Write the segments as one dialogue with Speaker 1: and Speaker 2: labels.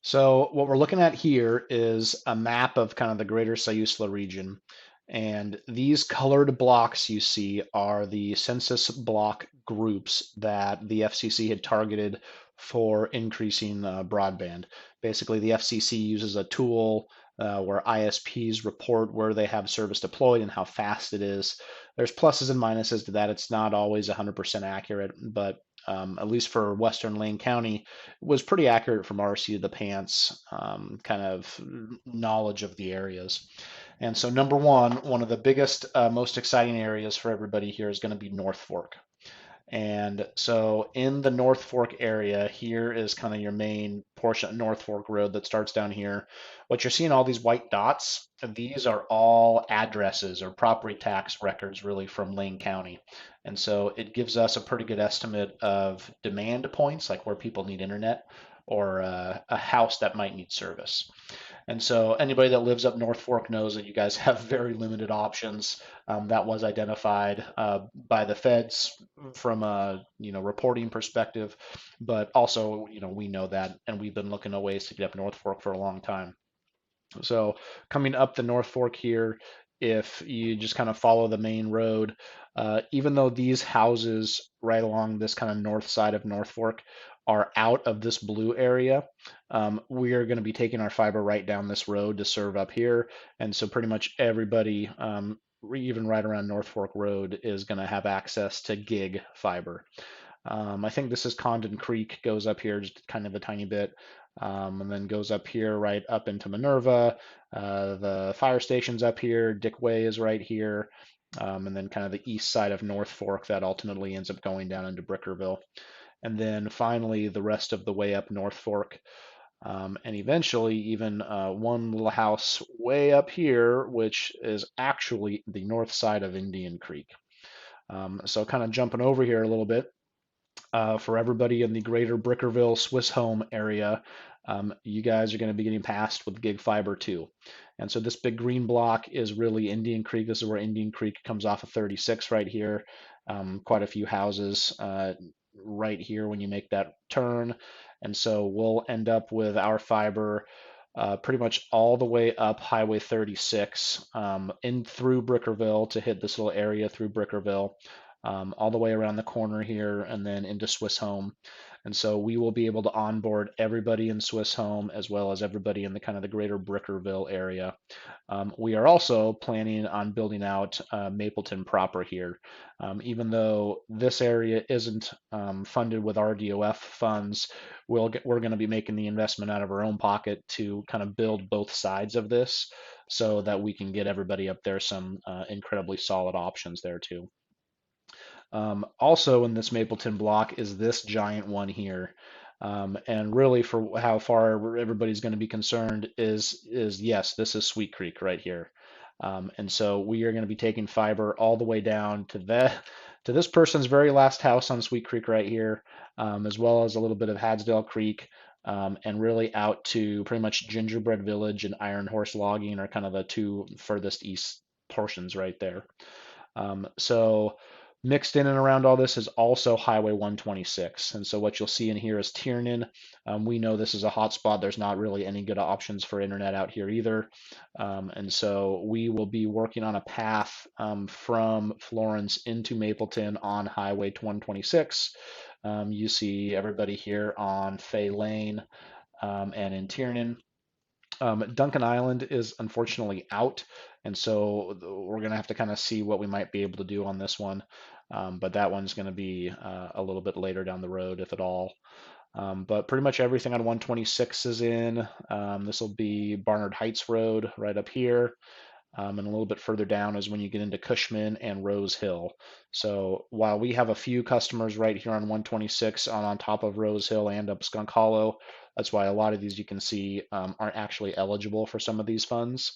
Speaker 1: So what we're looking at here is a map of kind of the greater Siusla region. And these colored blocks you see are the census block groups that the FCC had targeted for increasing broadband. Basically, the FCC uses a tool where ISPs report where they have service deployed and how fast it is. There's pluses and minuses to that. It's not always 100% accurate, but at least for Western Lane County, was pretty accurate from our seat of the pants kind of knowledge of the areas. And so, number one of the biggest, most exciting areas for everybody here is going to be North Fork. And so in the North Fork area, here is kind of your main portion of North Fork Road that starts down here. What you're seeing, all these white dots, these are all addresses or property tax records really from Lane County. And so it gives us a pretty good estimate of demand points, like where people need internet or a house that might need service. And so anybody that lives up North Fork knows that you guys have very limited options. That was identified by the feds from a reporting perspective, but also we know that, and we've been looking at ways to get up North Fork for a long time. So coming up the North Fork here, if you just kind of follow the main road, even though these houses right along this kind of north side of North Fork are out of this blue area, we are going to be taking our fiber right down this road to serve up here. And so pretty much everybody, even right around North Fork Road, is going to have access to gig fiber. I think this is Condon Creek, goes up here just kind of a tiny bit, and then goes up here right up into Minerva. The fire station's up here. Dick Way is right here. And then kind of the east side of North Fork that ultimately ends up going down into Brickerville. And then finally, the rest of the way up North Fork. And eventually, even one little house way up here, which is actually the north side of Indian Creek. So kind of jumping over here a little bit, for everybody in the greater Brickerville Swiss Home area, you guys are going to be getting passed with gig fiber too. And so this big green block is really Indian Creek. This is where Indian Creek comes off of 36 right here. Quite a few houses right here when you make that turn. And so we'll end up with our fiber pretty much all the way up Highway 36 in through Brickerville to hit this little area through Brickerville, all the way around the corner here and then into Swiss Home. And so we will be able to onboard everybody in Swiss Home as well as everybody in the kind of the greater Brickerville area. We are also planning on building out Mapleton proper here. Even though this area isn't funded with RDOF funds, we're going to be making the investment out of our own pocket to kind of build both sides of this so that we can get everybody up there some incredibly solid options there too. Also in this Mapleton block is this giant one here. And really for how far everybody's going to be concerned is yes, this is Sweet Creek right here. And so we are going to be taking fiber all the way down to this person's very last house on Sweet Creek right here, as well as a little bit of Hadsdale Creek, and really out to pretty much Gingerbread Village and Iron Horse Logging are kind of the two furthest east portions right there. So mixed in and around all this is also Highway 126. And so what you'll see in here is Tiernan. We know this is a hot spot. There's not really any good options for internet out here either. And so we will be working on a path from Florence into Mapleton on Highway 126. You see everybody here on Fay Lane and in Tiernan. Duncan Island is unfortunately out, and so we're going to have to kind of see what we might be able to do on this one. But that one's going to be a little bit later down the road, if at all. But pretty much everything on 126 is in. This will be Barnard Heights Road right up here. And a little bit further down is when you get into Cushman and Rose Hill. So while we have a few customers right here on 126 on top of Rose Hill and up Skunk Hollow, that's why a lot of these you can see aren't actually eligible for some of these funds.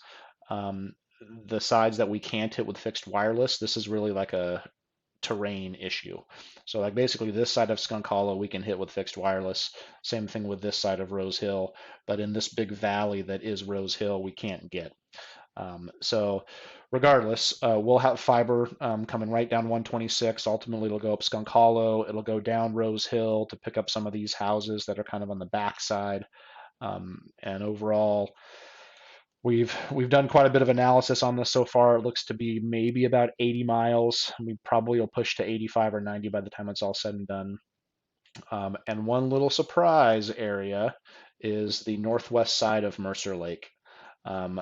Speaker 1: The sides that we can't hit with fixed wireless, this is really like a terrain issue. So like basically this side of Skunk Hollow we can hit with fixed wireless. Same thing with this side of Rose Hill, but in this big valley that is Rose Hill we can't get. So regardless, we'll have fiber coming right down 126. Ultimately, it'll go up Skunk Hollow. It'll go down Rose Hill to pick up some of these houses that are kind of on the back side. And overall, we've done quite a bit of analysis on this so far. It looks to be maybe about 80 miles. We probably will push to 85 or 90 by the time it's all said and done. And one little surprise area is the northwest side of Mercer Lake. Um,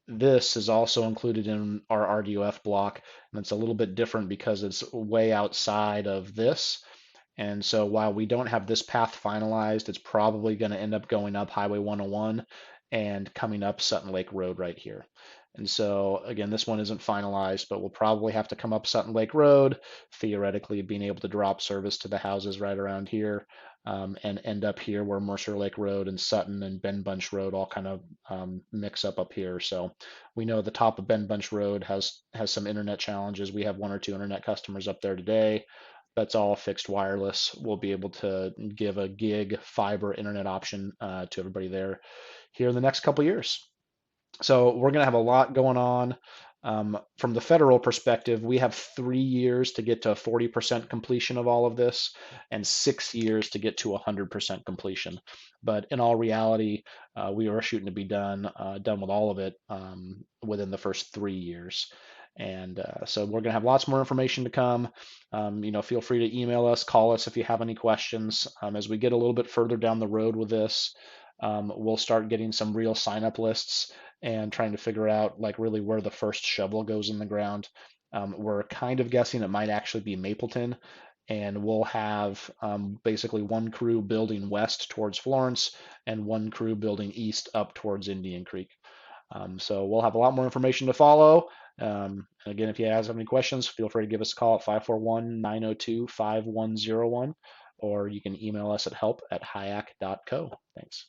Speaker 1: this is also included in our RDOF block, and it's a little bit different because it's way outside of this. And so while we don't have this path finalized, it's probably going to end up going up Highway 101 and coming up Sutton Lake Road right here. And so again, this one isn't finalized, but we'll probably have to come up Sutton Lake Road, theoretically being able to drop service to the houses right around here, and end up here where Mercer Lake Road and Sutton and Ben Bunch Road all kind of mix up here. So we know the top of Ben Bunch Road has some internet challenges. We have one or two internet customers up there today. That's all fixed wireless. We'll be able to give a gig fiber internet option to everybody there here in the next couple years. So we're going to have a lot going on. From the federal perspective, we have 3 years to get to 40% completion of all of this and 6 years to get to 100% completion. But in all reality, we are shooting to be done with all of it within the first 3 years. And so we're going to have lots more information to come. Feel free to email us, call us if you have any questions. As we get a little bit further down the road with this, we'll start getting some real sign up lists and trying to figure out like really where the first shovel goes in the ground. We're kind of guessing it might actually be Mapleton, and we'll have basically one crew building west towards Florence and one crew building east up towards Indian Creek. So we'll have a lot more information to follow. And again, if you guys have any questions, feel free to give us a call at 541-902-5101, or you can email us at help@hyak.co. Thanks.